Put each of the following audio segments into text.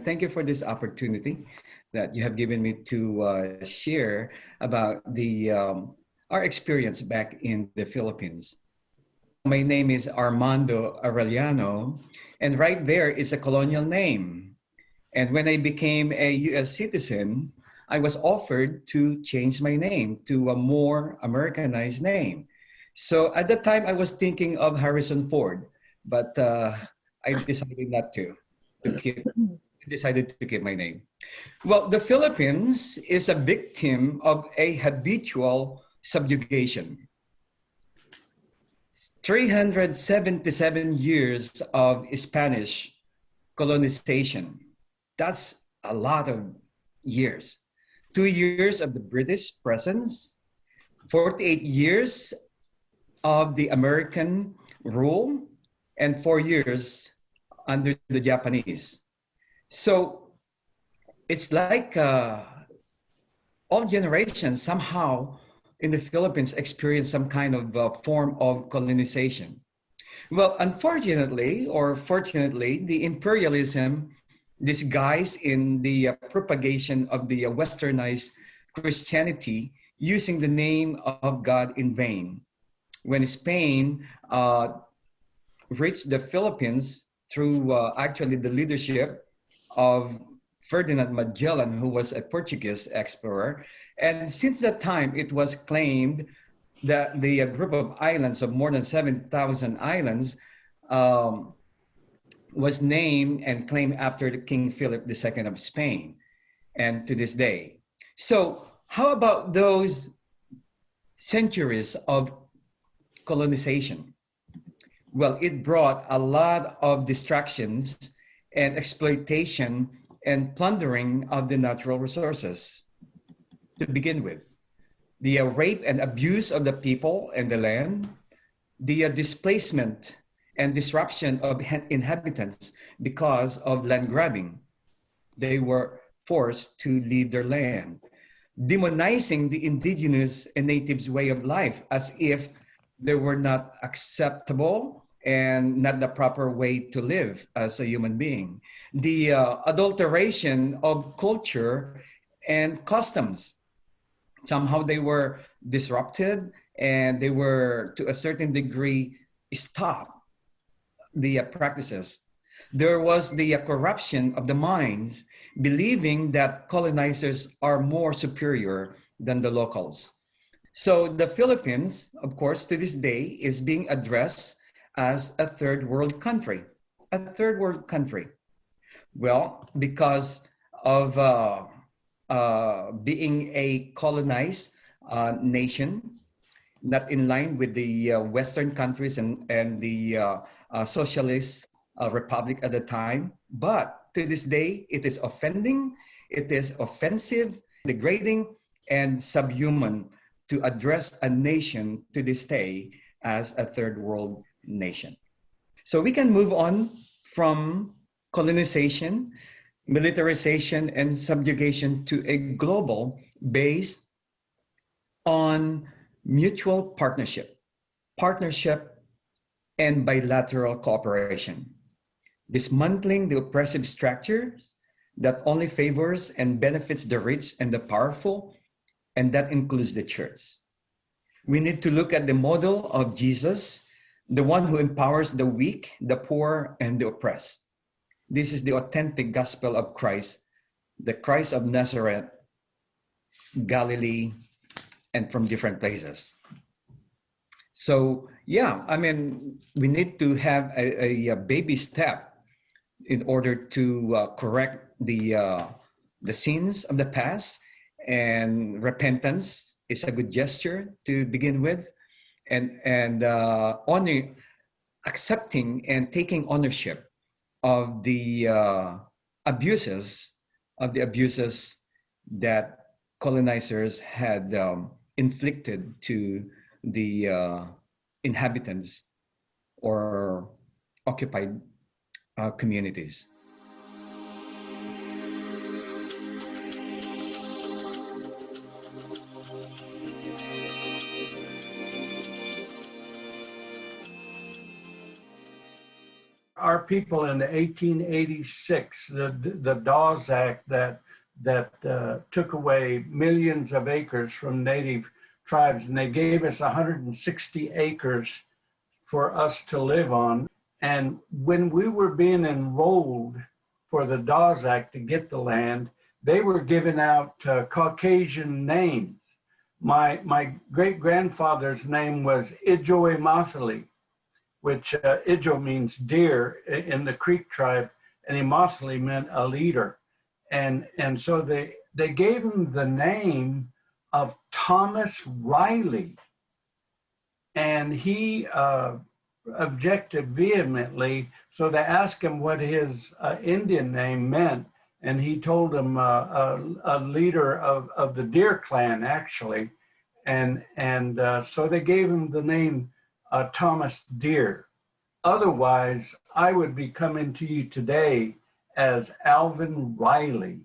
Thank you for this opportunity that you have given me to share about our experience back in the Philippines. My name is Armando Arellano, and right there is a colonial name. And when I became a US citizen, I was offered to change my name to a more Americanized name. So at the time, I was thinking of Harrison Ford, but I decided not to keep decided to keep my name. Well, the Philippines is a victim of a habitual subjugation. 377 years of Spanish colonization. That's a lot of years. 2 years of the British presence, 48 years of the American rule, and 4 years under the Japanese. So it's like all generations somehow in the Philippines experience some kind of form of colonization. Well, unfortunately or fortunately, the imperialism disguised in the propagation of the westernized Christianity using the name of God in vain. When Spain reached the Philippines through actually the leadership of Ferdinand Magellan, who was a Portuguese explorer. And since that time, it was claimed that the group of islands of more than 7,000 islands was named and claimed after the King Philip II of Spain, and to this day. So how about those centuries of colonization? Well, it brought a lot of distractions and exploitation and plundering of the natural resources to begin with. The rape and abuse of the people and the land, the displacement and disruption of inhabitants because of land grabbing. They were forced to leave their land, demonizing the indigenous and natives' way of life as if they were not acceptable and not the proper way to live as a human being. The adulteration of culture and customs. Somehow they were disrupted and they were, to a certain degree, stopped the practices. There was the corruption of the minds, believing that colonizers are more superior than the locals. So the Philippines, of course, to this day is being addressed as a third world country. A third world country. Well, because of being a colonized nation, not in line with the Western countries and the socialist republic at the time. But to this day, it is offending, it is offensive, degrading, and subhuman to address a nation to this day as a third world nation. So we can move on from colonization, militarization, and subjugation to a global based on mutual partnership, and bilateral cooperation, dismantling the oppressive structures that only favors and benefits the rich and the powerful, and that includes the church. We need to look at the model of Jesus, the one who empowers the weak, the poor, and the oppressed. This is the authentic gospel of Christ, the Christ of Nazareth, Galilee, and from different places. So yeah, I mean, we need to have a baby step in order to correct the sins of the past, and repentance is a good gesture to begin with, and accepting and taking ownership of the abuses that colonizers had inflicted to the inhabitants or occupied communities. Our people in the 1886, the Dawes Act that took away millions of acres from native tribes, and they gave us 160 acres for us to live on. And when we were being enrolled for the Dawes Act to get the land, they were giving out Caucasian names. My great-grandfather's name was Ijo Imathali, which Ijo means deer in the Creek tribe, and Imathali meant a leader. And so they gave him the name of Thomas Riley. And he objected vehemently, so they asked him what his Indian name meant, and he told them a leader of the Deer Clan, actually, and so they gave him the name Thomas Deer. Otherwise, I would be coming to you today as Alvin Riley,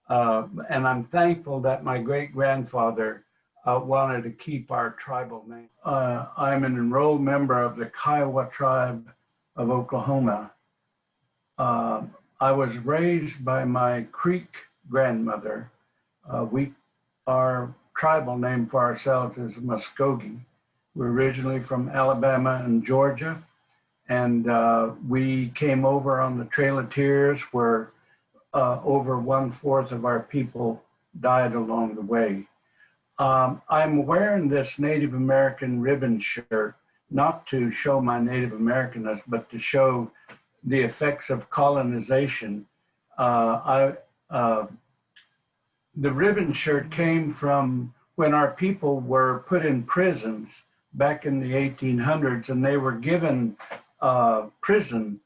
and I'm thankful that my great-grandfather wanted to keep our tribal name. I'm an enrolled member of the Kiowa tribe of Oklahoma. I was raised by my Creek grandmother. Our tribal name for ourselves is Muscogee. We're originally from Alabama and Georgia, and we came over on the Trail of Tears, where over 1/4 of our people died along the way. I'm wearing this Native American ribbon shirt, not to show my Native Americanness, but to show the effects of colonization. The ribbon shirt came from when our people were put in prisons back in the 1800s, and they were given prison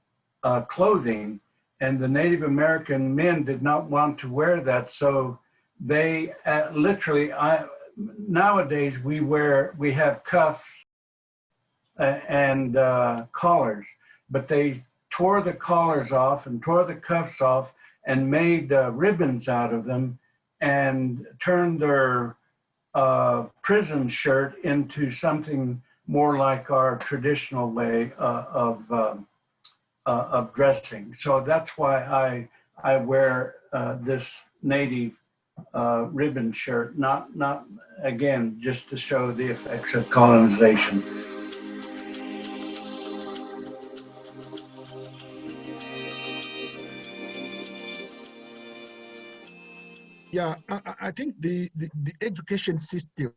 clothing, and the Native American men did not want to wear that, so they literally, nowadays we have cuffs and collars, but they tore the collars off and tore the cuffs off and made ribbons out of them and turned their prison shirt into something more like our traditional way of dressing. So that's why I wear this Native ribbon shirt, not again, just to show the effects of colonization. Yeah, I think the education system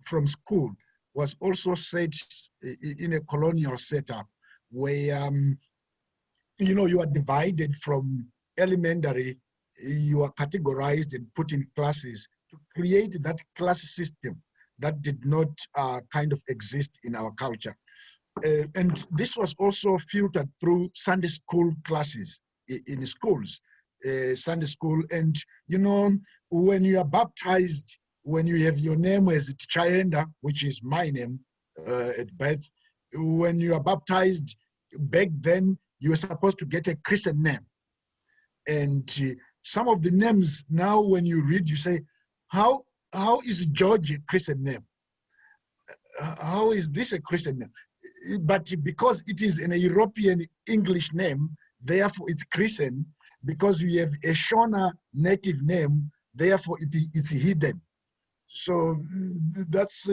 from school was also set in a colonial setup where, you are divided from elementary, you are categorized and put in classes to create that class system that did not kind of exist in our culture. And this was also filtered through Sunday school classes in schools. Sunday school, and when you are baptized, when you have your name as Chayenda, which is my name at birth, when you are baptized, back then you were supposed to get a Christian name. And some of the names now, when you read, you say, how is George a Christian name? How is this a Christian name? But because it is an European English name, therefore it's Christian. Because you have a Shona native name, therefore it's hidden. So that's,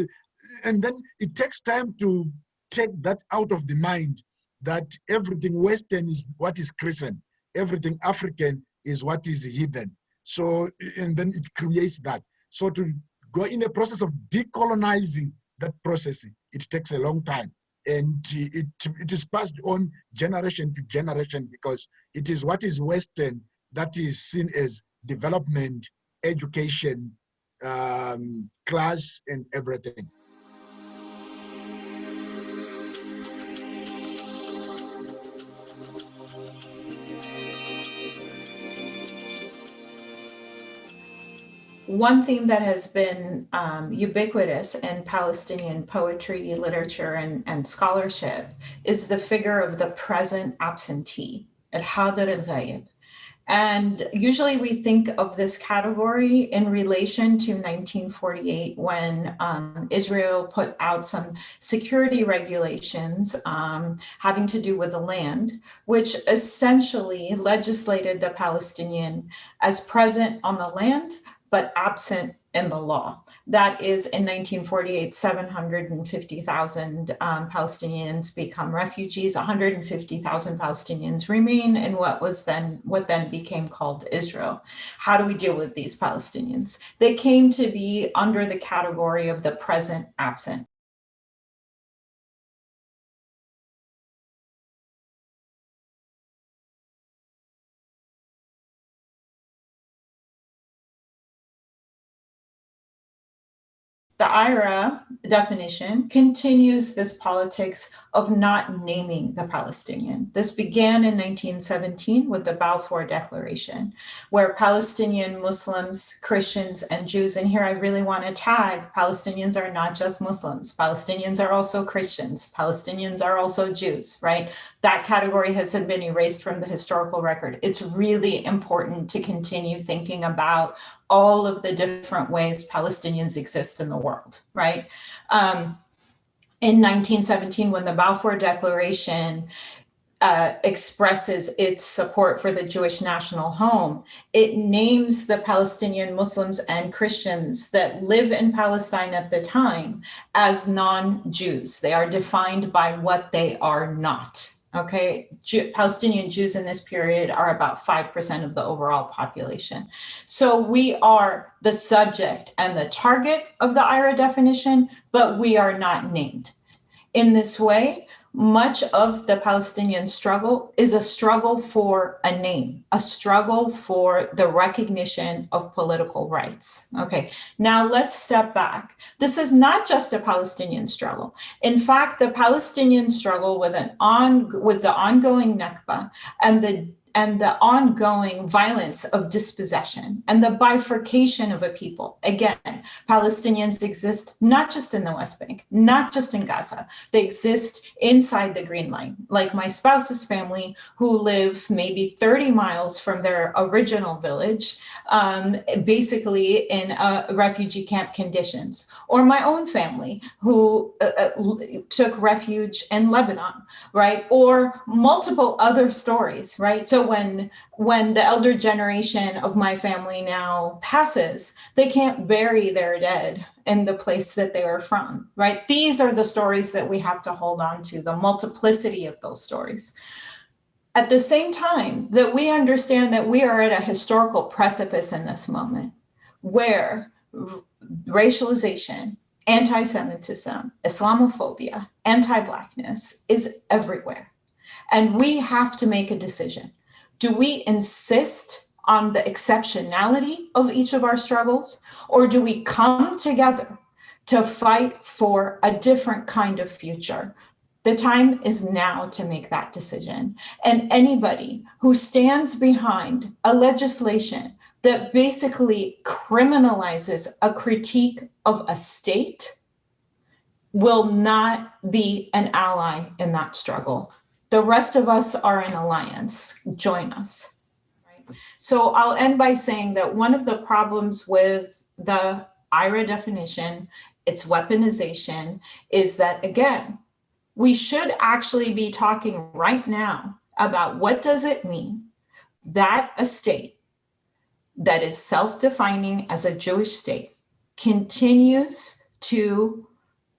and then it takes time to take that out of the mind, that everything Western is what is Christian, everything African is what is hidden. So, and then it creates that. So to go in a process of decolonizing that process, it takes a long time. And it is passed on generation to generation, because it is what is Western that is seen as development, education, class, and everything. One theme that has been ubiquitous in Palestinian poetry, literature, and scholarship is the figure of the present absentee, al-hadir al-ghayib. And usually we think of this category in relation to 1948 when Israel put out some security regulations having to do with the land, which essentially legislated the Palestinian as present on the land, but absent in the law. That is, in 1948, 750,000 Palestinians become refugees. 150,000 Palestinians remain in what then became called Israel. How do we deal with these Palestinians? They came to be under the category of the present absent. The IRA definition continues this politics of not naming the Palestinian. This began in 1917 with the Balfour Declaration, where Palestinian Muslims, Christians, and Jews, and here I really want to tag, Palestinians are not just Muslims. Palestinians are also Christians. Palestinians are also Jews, right? That category has been erased from the historical record. It's really important to continue thinking about all of the different ways Palestinians exist in the world, right? In 1917, when the Balfour Declaration expresses its support for the Jewish national home, it names the Palestinian Muslims and Christians that live in Palestine at the time as non-Jews. They are defined by what they are not. Okay, Palestinian Jews in this period are about 5% of the overall population. So we are the subject and the target of the IRA definition, but we are not named. In this way, much of the Palestinian struggle is a struggle for a name, a struggle for the recognition of political rights. Okay, now let's step back. This is not just a Palestinian struggle. In fact, the Palestinian struggle with the ongoing Nakba and the ongoing violence of dispossession and the bifurcation of a people. Again, Palestinians exist not just in the West Bank, not just in Gaza. They exist inside the Green Line, like my spouse's family, who live maybe 30 miles from their original village, basically in refugee camp conditions, or my own family who took refuge in Lebanon, right? Or multiple other stories, right? So when the elder generation of my family now passes, they can't bury their dead in the place that they are from, right? These are the stories that we have to hold on to, the multiplicity of those stories. At the same time that we understand that we are at a historical precipice in this moment where racialization, anti-Semitism, Islamophobia, anti-Blackness is everywhere. And we have to make a decision. Do we insist on the exceptionality of each of our struggles, or do we come together to fight for a different kind of future? The time is now to make that decision. And anybody who stands behind a legislation that basically criminalizes a critique of a state will not be an ally in that struggle. The rest of us are in alliance. Join us. Right? So I'll end by saying that one of the problems with the IRA definition, its weaponization, is that, again, we should actually be talking right now about what does it mean that a state that is self-defining as a Jewish state continues to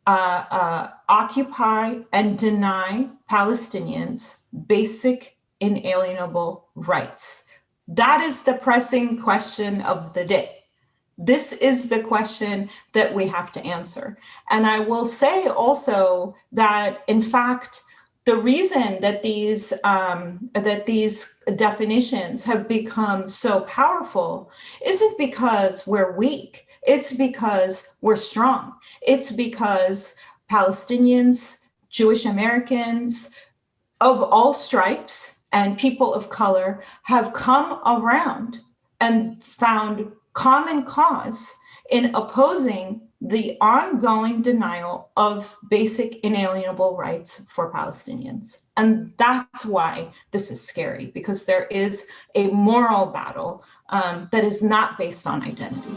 occupy and deny Palestinians basic inalienable rights. That is the pressing question of the day. This is the question that we have to answer. And I will say also that, in fact, the reason that these definitions have become so powerful isn't because we're weak. It's because we're strong. It's because Palestinians, Jewish Americans of all stripes and people of color have come around and found common cause in opposing the ongoing denial of basic inalienable rights for Palestinians. And that's why this is scary, because there is a moral battle that is not based on identity.